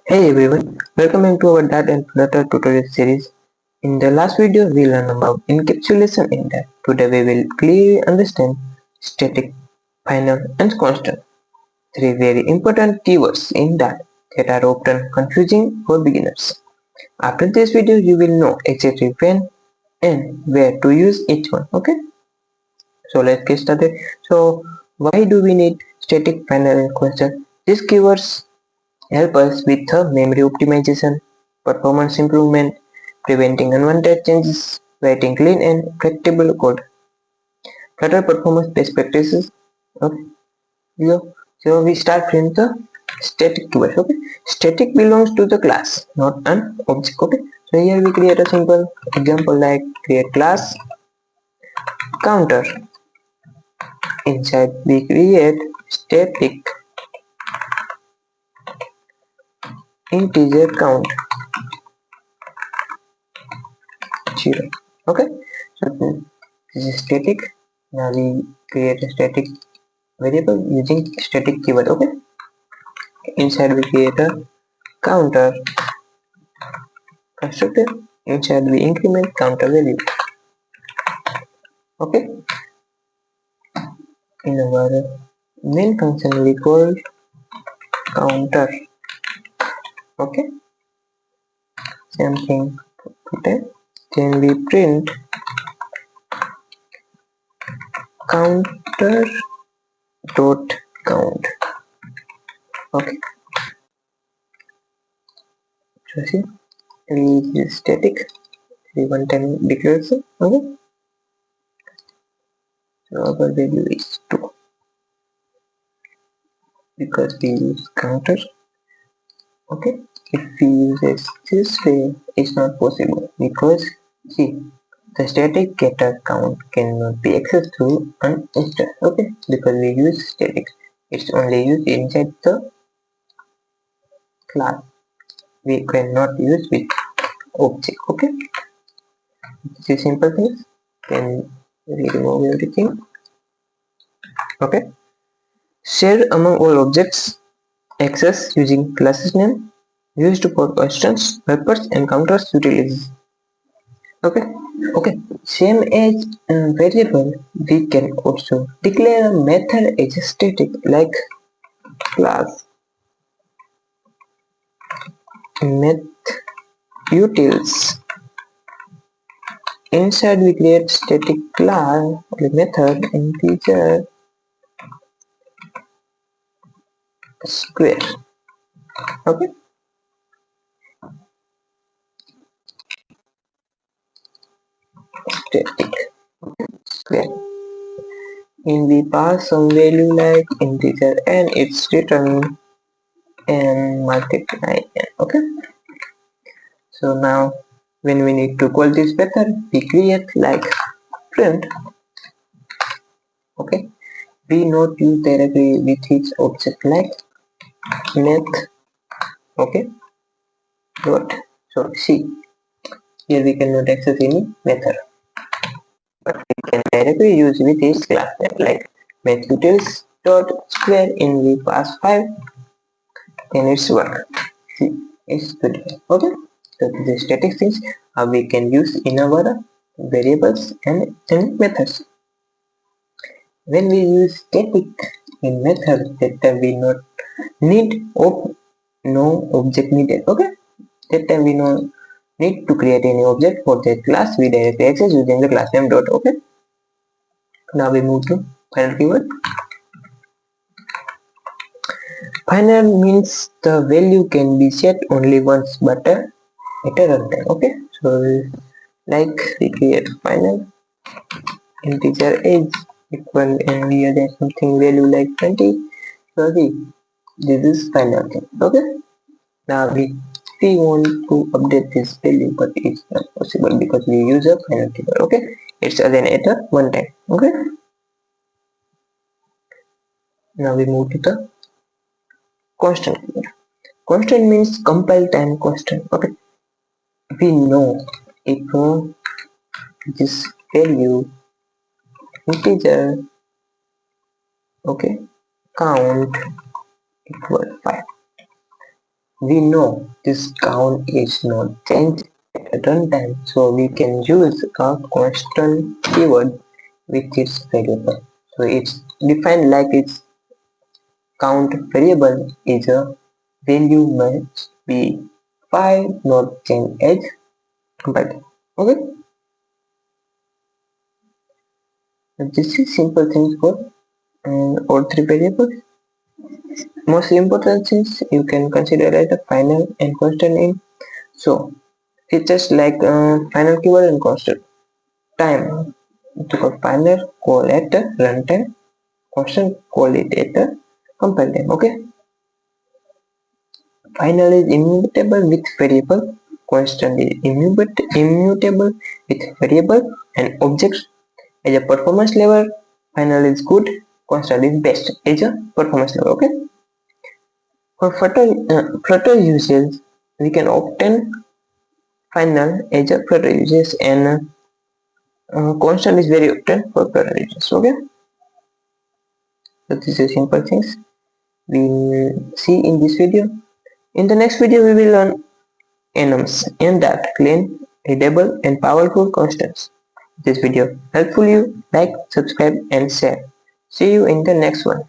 Hey everyone, welcome to our Dart and Flutter Tutorial Series. In the last video, we learned about encapsulation in Dart. Today we will clearly understand static, final and constant, three very important keywords in Dart that are often confusing for beginners. After this video, you will know exactly when and where to use each one. Okay, so let's get started. So why do we need static, final and constant? These keywords help us with memory optimization, performance improvement, preventing unwanted changes, writing clean and predictable code. Flutter performance best practices. Okay. So we start from the static keyword. Okay. Static belongs to the class, not an object. Okay. So here we create a simple example like create class counter. Inside we create static integer count 0. Okay. So this is static. Now we create a static variable using static keyword. Okay. Inside we create a counter constructor. Inside we increment counter value. Okay. In our main function we call counter. Okay. Same thing. Okay. Then we print counter dot count. Okay. So see, we use static. We one time declaration. Okay. So our value is 2 because we use counter. Okay, if we use it this way, it's not possible because see, the static getter count cannot be accessed through an instance. Okay, because we use static, it's only used inside the class. We cannot use with object. Okay, this is simple things. Then we remove everything. Okay, share among all objects. Access using classes name used for constants, helpers, and counters utilities. Okay, okay, same as variable, we can also declare a method as a static like class meth utils. Inside we create static class method integer square. Okay, static square. And we pass some value like integer and it's returned and multiply n. Okay, so now when we need to call this method, we create like print. Okay, we not use directly with its object like math. Okay, dot. So see, here we cannot access any method, but we can directly use with its class name like math utils dot square in we pass 5, then it's work. See, it's good. Okay, so this is static things we can use in our variables and methods. When we use static in method, that time we not need no object needed. Okay, that time we no need to create any object for that class. We directly access using the class name dot. Okay, now we move to final keyword. Final means the value can be set only once but at a runtime. Okay, so like we create final integer age equal and we add something value like 20. So this is final thing. Okay, now we want to update this value, but it's not possible because we use a final keyword. Okay, it's again at a one time. Okay, now we move to the constant keyword. Constant means compile time constant. Okay, we know if this value integer, okay, count equal 5, We know this count is not changed at runtime, so we can use a constant keyword with its variable. So it's defined like its count variable is a value must be 5 not change as compiled. Okay, this is simple things for and all three variables. Most important things you can consider as the final and constant in. So it's just like final keyword and constant time. To call final call at the runtime, constant call it at the compile time. Okay. Final is immutable with variable, constant is immutable with variable and objects as a performance level. Final is good, constant is best as a performance level. Okay. For Flutter users, we can obtain final as a Flutter users and constant is very often for Flutter users. Okay. So this is simple things we'll see in this video. In the next video, we will learn enums and that clean, readable, and powerful constants. This video helpful you like, subscribe, and share. See you in the next one.